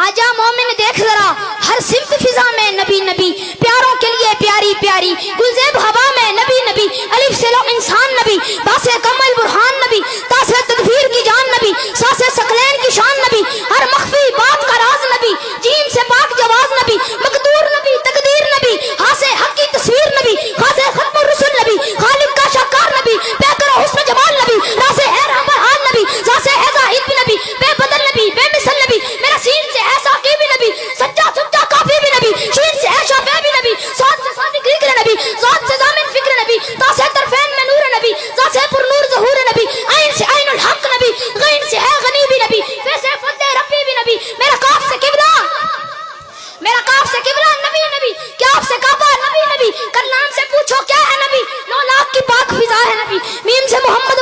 آجا مومن دیکھ ذرا ہر صفت فضا میں نبی نبی، پیاروں کے لیے پیاری پیاری گلزیب ہوا میں نبی نبی، الف سے لو انسان نبی، باسے کمل برہان نبی، تاسے تدبیر کی جان نبی، ساسے سقلین کی شان نبی، ہر مخفی بات کا راز نبی، جیم سے پاک جواز نبی، مقدور نبی تقدیر نبی، ہاسے حق کی تصویر نبی، خاصے ختم الرسل نبی، خالق کا شاکار نبی، پیکر حسن جمال نبی، راسے ہے رحمت حال نبی، ساسے ہے زاہد بھی نبی، بے بدل نبی، بے مثل نبی، میرا سین سے ہے ساقی بھی نبی، سچا سچا کافی بھی نبی، شین سے ہے شافع بھی نبی، ساتھ سے صادق ذکر نبی، ذات سے ضامن فکر نبی، تاسے طرفین میں نور نبی، ذات سے پر نور ظہور نبی، عین سے عین الحق نبی، غین سے ہے غنی بھی نبی، ویسے فضل ربی بھی نبی، میرا کاف سے قبلہ، میرا کاف سے قبلہ نبی نبی، کاف سے کعبہ نبی نبی، کرلام سے پوچھو کیا ہے نبی، 9 لاکھ کی پاک فضا ہے نبی، میم سے محمد